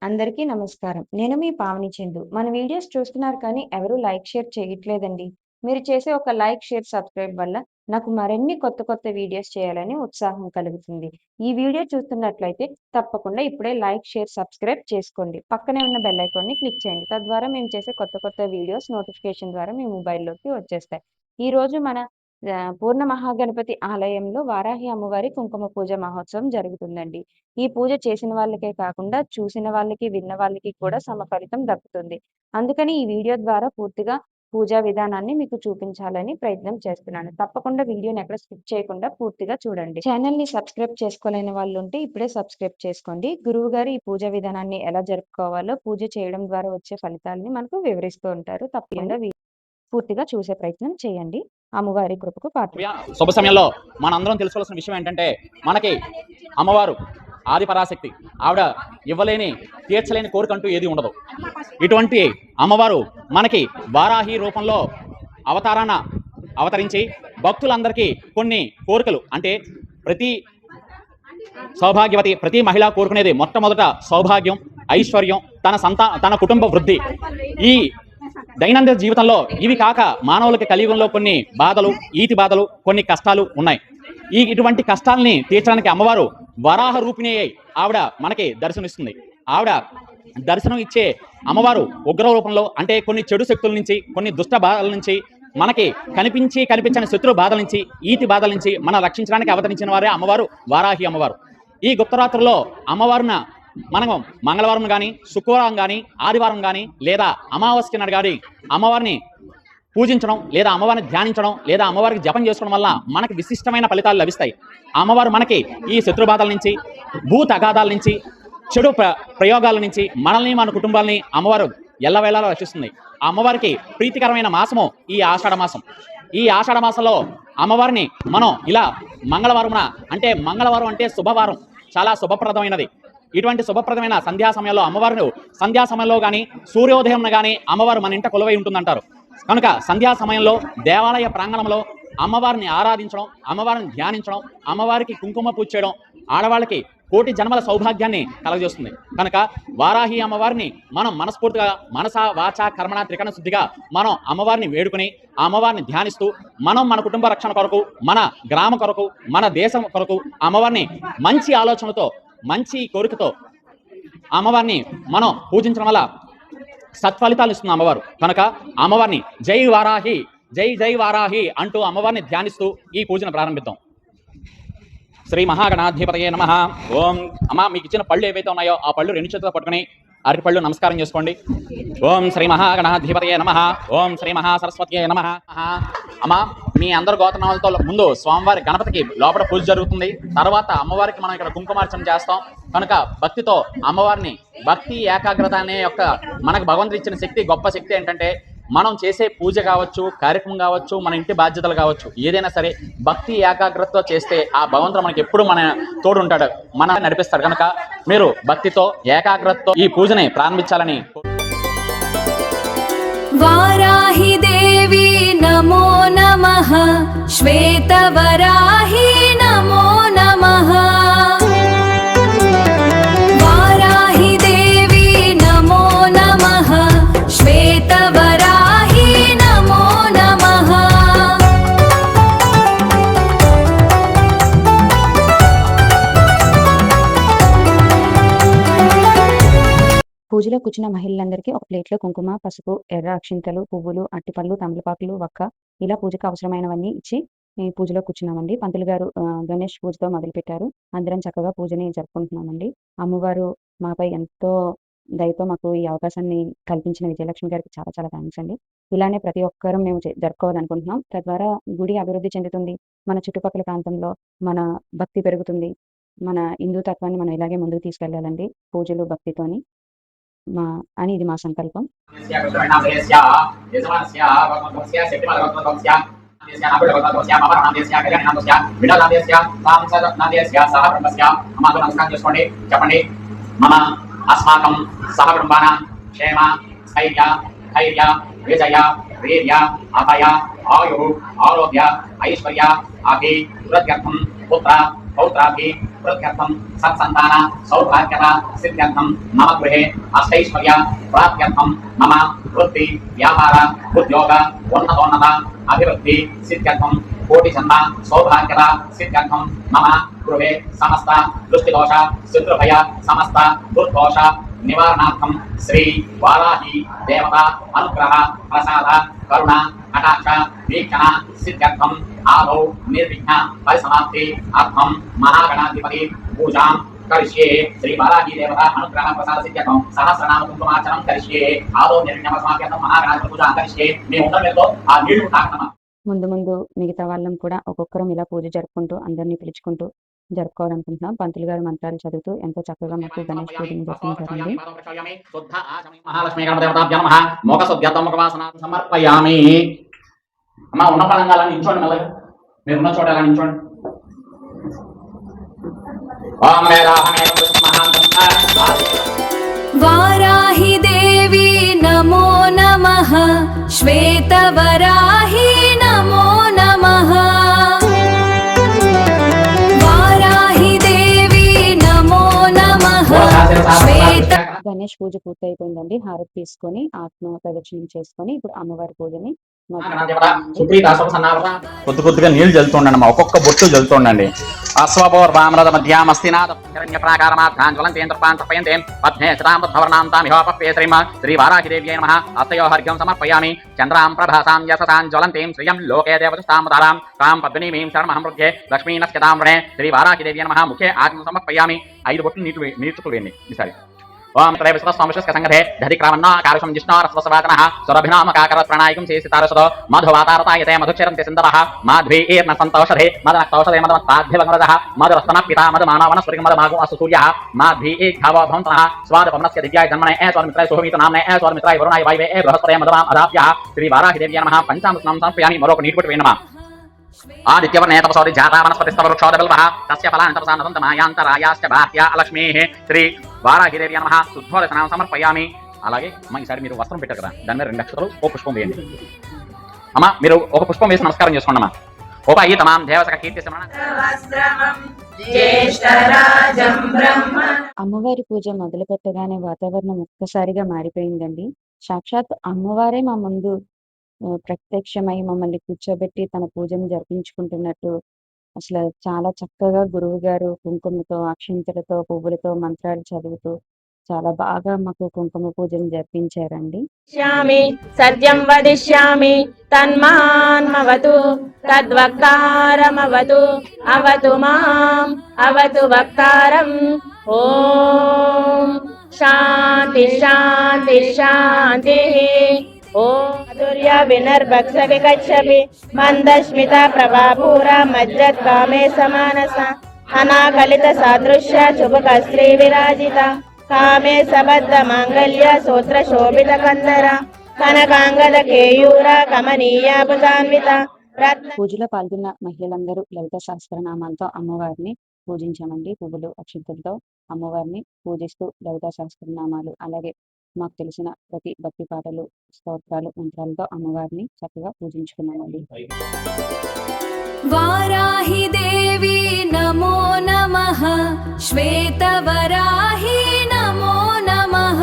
అందరికీ నమస్కారం. నేను మీ పావని చందు. మన వీడియోస్ చూస్తున్నారు కానీ ఎవరు లైక్, షేర్ చేయట్లేదండి. మీరు చేసే ఒక లైక్, షేర్, సబ్స్క్రైబ్ వల్ల నాకు మరిన్ని కొత్త కొత్త వీడియోస్ చేయాలని ఉత్సాహం కలుగుతుంది. ఈ వీడియో చూస్తున్నట్లయితే తప్పకుండా ఇప్పుడే లైక్, షేర్, సబ్స్క్రైబ్ చేసుకోండి. పక్కనే ఉన్న బెల్ ఐకాన్‌ని క్లిక్ చేయండి. తద్వారా మేము చేసే కొత్త కొత్త వీడియోస్ నోటిఫికేషన్ ద్వారా మీ మొబైల్‌లోకి వచ్చేస్తాయి. ఈరోజు మన పూర్ణ మహాగణపతి ఆలయంలో వారాహి అమ్మవారి కుంకుమ పూజ మహోత్సవం జరుగుతుందండి. ఈ పూజ చేసిన వాళ్ళకే కాకుండా చూసిన వాళ్ళకి, విన్న వాళ్ళకి కూడా సమఫలితం దక్కుతుంది. అందుకని ఈ వీడియో ద్వారా పూర్తిగా పూజా విధానాన్ని మీకు చూపించాలని ప్రయత్నం చేస్తున్నాను. తప్పకుండా వీడియోని ఎక్కడ స్కిప్ చేయకుండా పూర్తిగా చూడండి. ఛానల్‌ని సబ్స్క్రైబ్ చేసుకోలేని వాళ్ళుంటే ఇప్పుడే సబ్స్క్రైబ్ చేసుకోండి. గురువుగారు ఈ పూజా విధానాన్ని ఎలా జరుపుకోవాలో, పూజ చేయడం ద్వారా వచ్చే ఫలితాలని మనకు వివరిస్తూ ఉంటారు. తప్పకుండా పూర్తిగా చూసే ప్రయత్నం చేయండి. అమ్మవారి కృపకు పాత్రులు. శుభ సమయంలో మనందరం తెలుసుకోవాల్సిన విషయం ఏంటంటే, మనకి అమ్మవారు ఆది పరాశక్తి. ఆవిడ ఇవ్వలేని, తీర్చలేని కోరికంటూ ఏది ఉండదు. ఇటువంటి అమ్మవారు మనకి వారాహి రూపంలో అవతరించి భక్తులందరికీ కొన్ని కోరికలు, అంటే ప్రతి సౌభాగ్యవతి, ప్రతి మహిళ కోరుకునేది మొట్టమొదట సౌభాగ్యం, ఐశ్వర్యం, తన కుటుంబ వృద్ధి. ఈ దైనందిన జీవితంలో ఇవి కాక మానవులకి కలియుగంలో కొన్ని బాధలు, ఈతి బాధలు, కొన్ని కష్టాలు ఉన్నాయి. ఇటువంటి కష్టాలని తీర్చడానికి అమ్మవారు వరాహ రూపిణి అయి ఆవిడ మనకి దర్శనమిస్తుంది. ఆవిడ దర్శనం ఇచ్చే అమ్మవారు ఉగ్ర రూపంలో, అంటే కొన్ని చెడు శక్తుల నుంచి, కొన్ని దుష్ట బాధల నుంచి, మనకి కనిపించని శత్రు బాధల నుంచి, ఈతి బాధల నుంచి మనం రక్షించడానికి అవతరించిన వారే అమ్మవారు వారాహి అమ్మవారు. ఈ గుప్తరాత్రుల్లో అమ్మవారిన మనం మంగళవారం కానీ, శుక్రవారం కానీ, ఆదివారం కానీ, లేదా అమావాస్య నాడు కానీ అమ్మవారిని పూజించడం, లేదా అమ్మవారిని ధ్యానించడం, లేదా అమ్మవారికి జపం చేసుకోవడం వల్ల మనకి విశిష్టమైన ఫలితాలు లభిస్తాయి. అమ్మవారు మనకి ఈ శత్రుబాధల నుంచి, భూత అగాధాల నుంచి, చెడు ప్రయోగాల నుంచి మనల్ని, మన కుటుంబాలని అమ్మవారు ఎల్లవేళలా రక్షిస్తుంది. ఆ అమ్మవారికి ప్రీతికరమైన మాసము ఈ ఆషాఢ మాసం. ఈ ఆషాఢ మాసంలో అమ్మవారిని మనం ఇలా మంగళవారమున, అంటే మంగళవారం అంటే శుభవారం, చాలా శుభప్రదమైనది. ఇటువంటి శుభప్రదమైన సంధ్యా సమయంలో అమ్మవారిని, సంధ్యా సమయంలో కానీ, సూర్యోదయం కానీ అమ్మవారు మన ఇంట కొలువై ఉంటుందంటారు. కనుక సంధ్యా సమయంలో దేవాలయ ప్రాంగణంలో అమ్మవారిని ఆరాధించడం, అమ్మవారిని ధ్యానించడం, అమ్మవారికి కుంకుమ పూజ చేయడం ఆడవాళ్ళకి కోటి జన్మల సౌభాగ్యాన్ని కలగజేస్తుంది. కనుక వారాహి అమ్మవారిని మనం మనస్ఫూర్తిగా, మనస వాచ కర్మణ త్రికరణ శుద్ధిగా మనం అమ్మవారిని వేడుకుని, ఆ అమ్మవారిని ధ్యానిస్తూ మనం మన కుటుంబ రక్షణ కొరకు, మన గ్రామ కొరకు, మన దేశం కొరకు అమ్మవారిని మంచి ఆలోచనతో, మంచి కోరికతో అమ్మవారిని మనం పూజించడం వల్ల సత్ఫలితాలు ఇస్తుంది అమ్మవారు. కనుక అమ్మవారిని జై వారాహి, జై జై వారాహి అంటూ అమ్మవారిని ధ్యానిస్తూ ఈ పూజను ప్రారంభిద్దాం. శ్రీ మహాగణాధిపతయే నమః. ఓం. అమ్మ, మీకు ఇచ్చిన పళ్ళు ఏవైతే ఉన్నాయో ఆ పళ్ళు రెండు చేతులతో పట్టుకుని అరటిపళ్ళు నమస్కారం చేసుకోండి. ఓం శ్రీ మహాగణాధిపతయే నమః. ఓం శ్రీ మహాసరస్వత్యే నమః. అమ్మ, మీ అందరు గోత్రనామాలతో ముందు స్వామివారి గణపతికి లోపల పూజ జరుగుతుంది. తర్వాత అమ్మవారికి మనం ఇక్కడ కుంకుమార్చన చేస్తాం. కనుక భక్తితో అమ్మవారిని, భక్తి ఏకాగ్రత అనే యొక్క మనకు భగవంతుడు ఇచ్చిన శక్తి, గొప్ప శక్తి ఏంటంటే మనం చేసే పూజ కావచ్చు, కార్యక్రమం కావచ్చు, మన ఇంటి బాధ్యతలు కావచ్చు, ఏదైనా సరే భక్తి ఏకాగ్రతతో చేస్తే ఆ భగవంతుడు మనకి ఎప్పుడు మన తోడు ఉంటాడు, మన నడిపిస్తాడు. కనుక మీరు భక్తితో, ఏకాగ్రతతో ఈ పూజని ప్రారంభించాలని. వారాహి దేవి నమో నమః, శ్వేతవరాహి నమో నమః. వారాహి దేవి నమో నమః, శ్వేతవరాహి నమో నమః. పూజలో కూర్చున్న మహిళలందరికీ ఒక ప్లేట్లో కుంకుమ, పసుపు, ఎర్ర అక్షింతలు, పువ్వులు, అట్టిపళ్ళు, తమలపాకులు, వక్క ఇలా పూజకు అవసరమైనవన్నీ ఇచ్చి పూజలో కూర్చున్నామండి. పంతులు గారు గణేష్ పూజతో మొదలుపెట్టారు. అందరం చక్కగా పూజని జరుపుకుంటున్నామండి. అమ్మవారు మాపై ఎంతో దయతో మాకు ఈ అవకాశాన్ని కల్పించిన విజయలక్ష్మి గారికి చాలా చాలా థ్యాంక్స్ అండి. ఇలానే ప్రతి ఒక్కరూ మేము జరుపుకోవాలనుకుంటున్నాం. తద్వారా గుడి అభివృద్ధి చెందుతుంది. మన చుట్టుపక్కల ప్రాంతంలో మన భక్తి పెరుగుతుంది. మన హిందూ తత్వాన్ని మనం ఇలాగే ముందుకు తీసుకెళ్లాలండి, పూజలు భక్తితోని అని ఇది మా సంకల్పం. చెప్పండి. మమ అస్మాకం సహ కుటుంబానాం క్షేమ, స్థైర్య, ధైర్య, విజయ, వీర్య, అభయ, ఆయు, ఆరోగ్య, ఐశ్వర్య, అభి వృద్ధ్యర్థం పుత్ర पौत्राभि प्रत्यर्थं सत्सन्तान सौभाग्यता सिद्ध्यर्थं मम गृहे अष्टैश्वर्य प्राप्त्यर्थं मम वृत्ति व्यापार उद्योग उन्नतोन्नत अभिवृद्धि सिद्ध्यर्थं कोटि जन्म सौभाग्यता सिद्ध्यर्थं मम गृहे समस्त दृष्टिदोष शत्रुभय समस्त दुर्दोष निवारणार्थं श्री वाराही देवता अनुग्रह प्रसाद करुण कटाक्ष वीक्षण सिद्ध्यर्थं आदौ निर्विघ्न परिसमाप्ति अर्थं महागणाधिपति पूजां करिष्ये श्री वाराही देवता अनुग्रह प्रसाद सिद्ध्यर्थं सहस्रनाम कुंकुमार्चनं करिष्ये आदौ निर्विघ्न परिसमाप्त्यर्थं महागणाधिपति पूजां करिष्ये మీ ఉండమేతో ఆ నీళ్లు తాకటమా. ముందు ముందు మిగతా వాళ్ళం కూడా ఒక్కొక్కరం ఇలా పూజ జరుపుకుంటూ అందరినీ పిలుచుకుంటూ జరుపుకోవాలనుకుంటున్నాం. పంతులు గారు మంత్రాలు చదువుతూ ఎంతో చక్కగా మాకు గణేష్ పూజను జరిపించారండి. మహాలక్ష్మీ గణపదేవతాభ్యో నమః మోక్షశుద్ధ్యర్థం ముఖవాసన సమర్పయామి. అమ్మ ఉన్న పరంగా అలా నించోండి, మెల్లగా మీరున్న చోట అలా నించోండి. ఓం వేదాహమేవ वाराहि देवी नमो नमः श्वेतवराहि नमो नमः वाराहि देवी नमो नमः श्वेत గణేష్ పూజ పూర్తయిపోయిందండి. హారతి తీసుకొని ఆత్మ ప్రదక్షిణం చేసుకొని ఇప్పుడు అమ్మవారి పూజని కొద్ది కొద్దిగా నీళ్లు జల్లుతుండండి, ఒక్కొక్క బొట్టు జల్లుతుండండి. అశ్వపూర్వామృత మధ్యామస్తినాథ హిరణ్య ప్రాకారమాధ్యాజ్వలంతేంద్రపాంతపయంతే పద్మే శ్రీరామధ్వరణాంతామిహోపప్యే శ్రీ వారాహిదేవ్యై నమః అస్తయో హర్ఘ్యం సమర్పయామి. చంద్రాం ప్రభాసాం యశసాం జ్వలంతీం శ్రియం లోకే దేవతాముదారాం తాం పద్మినీమీం శరణమహం వృద్ధే లక్ష్మీనస్యతాం వృణే శ్రీ వారాహిదేవ్యై నమః ముఖే ఆత్మ సమర్పయామి. 5 బొట్లు నీటి వేయండి ఈసారి. ఓం త్రయ విశ్వస్వామిశ్వస్క సంగతే దధిక్రామన్నా కారుషం జిష్ణోరస్వసవాతనః సురభినామకాకరత్ ప్రణాయికం చేసితారసదో మధువాతారతాయతే మధుచరంతి సింధవః మాధ్వీర్న సంతోషధే మదనక్తౌషధే మదమత్తాధ్యవగ్నరదః మధురస్తన పితా మధుమానవనస్పరిగం మదమాగో అస్తు సూర్యః మాధ్వీ ఖావో భవంతనః స్వాదపవనస్య దివ్యాయ జన్మనే స్వర్మిత్రాయ సుహమిత నామ్నే స్వర్మిత్రాయ వరుణాయ వాయవే బృహస్పతయ మధుమాం అదాభ్యః శ్రీ వారాహిదేవ్యై నమః పంచామృతం సమర్పయామి. మరొక నీటి బొట్టు వేయండి. आदित्यवर्णे तपसौरि जाता वनस्पतिस्तवृक्षोदबिल्वः तस्य फलानि तपसा नदन्तमायान्तरायाश्च बाह्या अलक्ष्मीः श्री वाराहिदेव्यै नमः శుద్ధోదకనామ సమర్పయామి. అలాగే అమ్మ ఈసారి మీరు వస్త్రం పెట్టారు కదా, దాని మీద 2 అక్షతలు ఓ పుష్పం వేయండి. అమ్మ మీరు ఒక పుష్పం వేసి నమస్కారం చేసుకోండి. అమ్మా ఉపయితమాం దేవసక కీర్తి అమ్మవారి పూజ మొదలు పెట్టగానే వాతావరణం ఒక్కసారిగా మారిపోయిందండి. సాక్షాత్ అమ్మవారే మా ముందు ప్రత్యక్షమై మమ్మల్ని కూర్చోబెట్టి తన పూజను జరిపించుకుంటున్నట్టు అసలు చాలా చక్కగా గురువు గారు కుంకుమతో, అక్షింతలతో, పువ్వులతో మంత్రాలు చదువుతూ చాలా బాగా మాకు కుంకుమ పూజను జరిపించారండి. సత్యం వదిష్యామి తన్మాన్మవతు తద్వక్తారమవతు అవతు మాం అవతు వక్తారం. ఓం శాంతి శాంతి శాంతి. ఓం మాధుర్య వినర్భక్ష వికచ్చపి మందస్మిత ప్రభాపూర మజ్జత్కామే సమానస అనాకలిత సాదృశ్య శుభకశ్రీ విరాజిత కామే సబద్ధ మాంగళ్య సూత్ర శోభిత కందర కనకాంగద కేయూర కమనీయ భుజాన్విత రత్న. పూజలో పాల్గొన్న మహిళలందరూ లలిత సహస్రనామాలతో అమ్మవారిని పూజించామండి. పువ్వులు, అక్షింతలతో అమ్మవారిని పూజిస్తూ లలిత సహస్రనామాలు, అలాగే మాకు తెలిసిన ప్రతి భక్తి పాటలు, స్తోత్రాలు, మంత్రాలతో అమ్మవారిని చక్కగా పూజించుకున్నామండి. वाराहि देवी नमो नमः श्वेतवराहि नमो नमः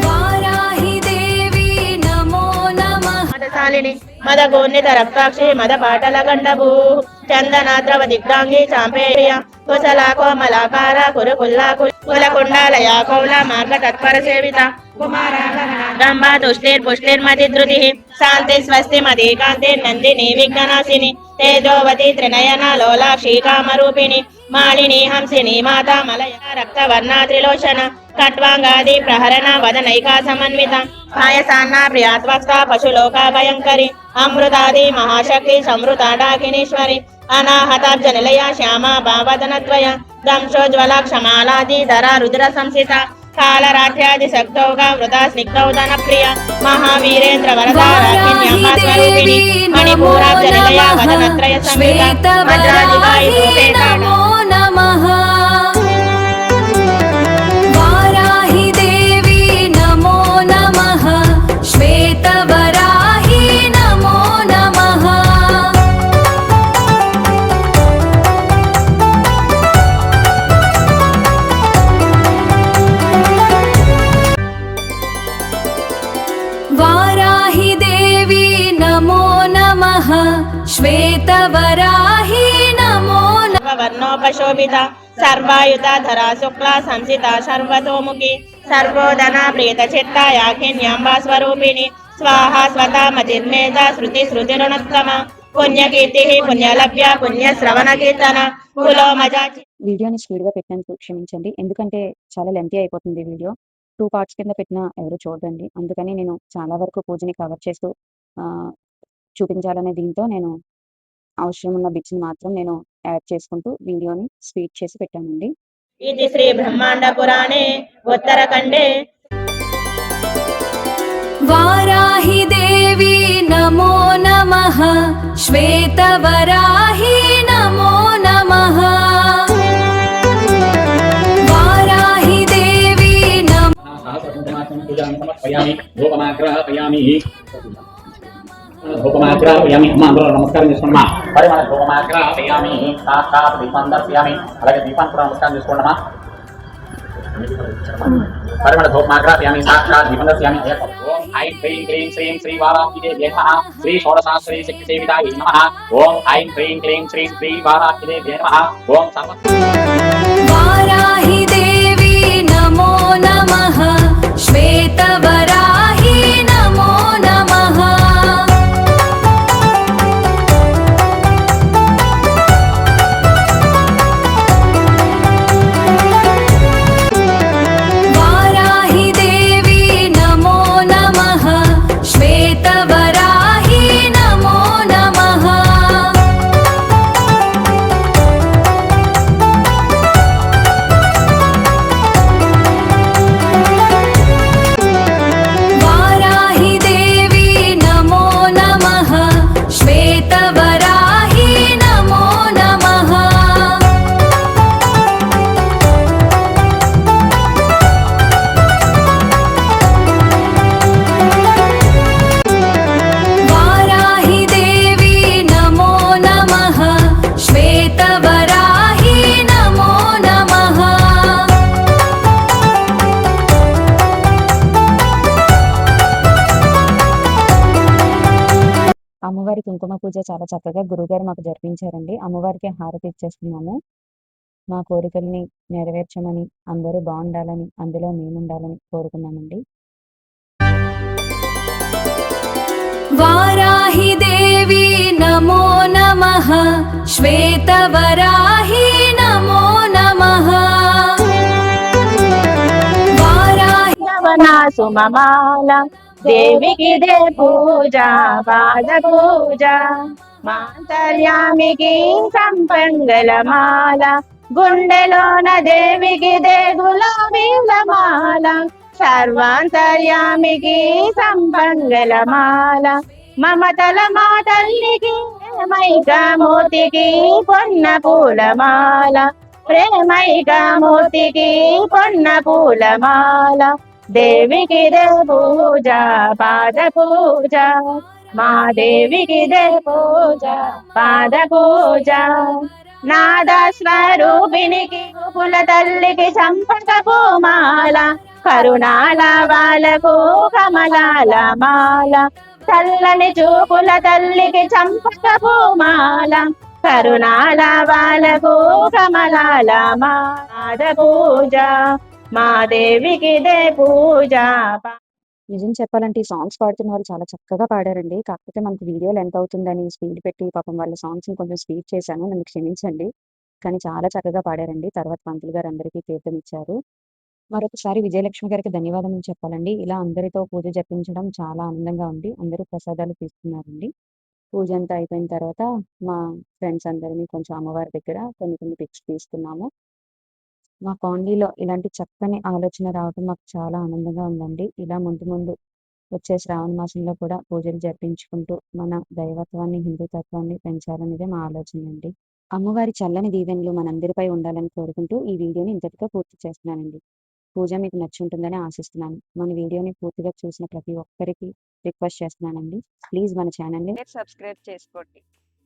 वाराहि देवी नमो नमः మదశాలిని మదగోన్నిత రక్తాక్షి మద పాటల గండభూ చందనాద్రవ దిగ్ధాంగి చాంపేయ కుశలా కోమలాకార కురుకుల్లా కులకుండాలయ కౌల మార్గ తత్పర సేవిత కుమారంబా తుష్టిర్ పుష్టిర్మతి ధృతి శాంతి స్వస్తి మది కాంతి నందిని విఘ్ననాశిని తేజోవతి త్రినయన లోలాక్షి కామరూపిణి మాలిని హంసిని మాతా మలయ రక్తవర్ణ త్రిలోచన ఖట్వాంగాది ప్రహరణ వదనైకా సమన్విత పాయసాన్న ప్రియాత్వస్థ పశులోకా భయంకరి అమృతాది మహాశక్తి సంవృత డాకినీశ్వరి అనాహతాబ్జ నిలయ శ్యామా భావదనద్వయ దంశోజ్వల క్షమాలాది ధరా రుద్ర సంసిత కాలరాత్యాది శక్తౌగా వృతా స్నిగ్ధౌదన ప్రియ మహావీరేంద్ర వరదారాకిన్యాంబా స్వరూపిణి మణిపూరాబ్జ నిలయ వదనత్రయ సంయుత వజ్రాదివాయు రూపేణ नमः वाराहि देवी नमो नमः श्वेतवराहि नमो नमः श्वेतवराही नमो नमः वर्णोपशोभित सर्वायुध धरा शुक्ला संसिता सर्वतोमुखी सर्वोदना प्रीत चित्ता याखिन्यांबा स्वरूपिणी स्वाहा स्वता मतिर्मेधा श्रुति श्रुतिरुणोत्तम పుణ్యకీర్తి పుణ్యలభ్య పుణ్యశ్రవణ కీర్తన కులో మజా. వీడియోని స్పీడ్గా పెట్టినందుకు క్షమించండి, ఎందుకంటే చాలా లెంతీ అయిపోతుంది వీడియో. 2 పార్ట్స్ కింద పెట్టినా ఎవరు చూడండి, అందుకని నేను చాలా వరకు పూజని కవర్ చేస్తూ చూపించాలనే దీంతో నేను అవసరం ఉన్న బిట్స్ని మాత్రం నేను యాడ్ చేసుకుంటూ వీడియోని స్పీడ్ చేసి పెట్టానండి. ఇది శ్రీ బ్రహ్మాండ పురాణే ఉత్తరఖండే वाराहि देवी नमो नमः श्वेतवराही नमो नमः वाराहि देवी नमो ధూపమాగ్రహయామి. అమ్మ అందరూ నమస్కారం చేసుకోండి. మరి మన ధూపమాగ్రహయామి, సాక్షాత్ దీపాన్ని దర్శయామి. అలాగే దీపాన్ని కూడా నమస్కారం చేసుకోండి. మరి మన ధూపమాగ్రహయామి, సాక్షాత్ దీపం దర్శయామి. ఓం ఐం హ్రీం క్లీం శ్రీం శ్రీ వారాహిదేవ్యై నమః. శ్రీ షోడశాశ్రీ శక్తి సేవితాయై నమః. ఓం ఐం హ్రీం క్లీం శ్రీం శ్రీ వారాహిదేవ్యై నమః. ఓం సర్వ वाराहि देवी नमो नमः श्वेतवराही नमो नमः वाराहि देवी नमो नमः श्वेतवराही नमो नमः वाराहि देवी नमो नमः श्वेतवराही नमो नमः वाराहि देवी नमो नमः श्वेतवराही नमो नमः అమ్మవారి కుంకుమ పూజ చాలా చక్కగా గురువుగారు మాకు జరిపించారండి. అమ్మవారికి హారతి ఇచ్చేస్తున్నాము. మా కోరికల్ని నెరవేర్చమని, అందరూ బాగుండాలని, అందులో మేముండాలని కోరుకున్నామండి. वाराहि देवी नमो नमः श्वेतवराही नमो नमः वाराहि యవనా సుమమాల దేవికి దే పూజ పాద పూజ మాంతర్యామికి సంపంగళమాల గుండెలోన దేవికి దే గులాబీల మాల సర్వాంతర్యామికి సంపంగళమాల మమతల మా తల్లికి ప్రేమైక మూర్తికి పొన్న పూలమాల ప్రేమైక మూర్తికి పొన్న పూలమాల దేవికి దే పూజ పాద పూజ మా దేవికి దే పూజ పాద పూజ నాద స్వరూపినికి పుల తల్లికి చంపక పూమాల కరుణాల వాళ్ళకు కమలాల మాల చల్లని చూపుల తల్లికి చంపక పూమాల కరుణాల వాళ్ళకు కమలాల మాద పూజ మా దేవికి దే పూజ. నిజం చెప్పాలంటే ఈ సాంగ్స్ పాడుతున్న వాళ్ళు చాలా చక్కగా పాడారండి. కాకపోతే మనకి వీడియో లెంత్ అవుతుందని స్పీడ్ పెట్టి పాపం వాళ్ళ సాంగ్స్ని కొంచెం స్పీడ్ చేశాను, నన్ను క్షమించండి. కానీ చాలా చక్కగా పాడారండి. తర్వాత పంతులు గారు అందరికీ తీర్థం ఇచ్చారు. మరొకసారి విజయలక్ష్మి గారికి ధన్యవాదాలు చెప్పాలండి. ఇలా అందరితో పూజ జరిపించడం చాలా ఆనందంగా ఉంది. అందరూ ప్రసాదాలు తీసుకున్నారండి. పూజ అంతా అయిపోయిన తర్వాత మా ఫ్రెండ్స్ అందరినీ కొంచెం అమ్మవారి దగ్గర కొన్ని పిక్స్ తీసుకున్నాము. మా కాలనీలో ఇలాంటి చక్కని ఆలోచన రావడం మాకు చాలా ఆనందంగా ఉందండి. ఇలా ముందు వచ్చే శ్రావణ మాసంలో కూడా పూజలు జరిపించుకుంటూ మన దైవత్వాన్ని, హిందూతత్వాన్ని పెంచాలనేదే మా ఆలోచన అండి. అమ్మవారి చల్లని దీవెనలు మనందరిపై ఉండాలని కోరుకుంటూ ఈ వీడియోని ఇంతటితో పూర్తి చేస్తున్నానండి. పూజ మీకు నచ్చి ఉంటుందని ఆశిస్తున్నాను. మన వీడియోని పూర్తిగా చూసిన ప్రతి ఒక్కరికి రిక్వెస్ట్ చేస్తున్నానండి, ప్లీజ్ మన ఛానల్ని సబ్స్క్రైబ్ చేసుకోండి.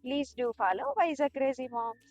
Please do follow Vizag crazy moms.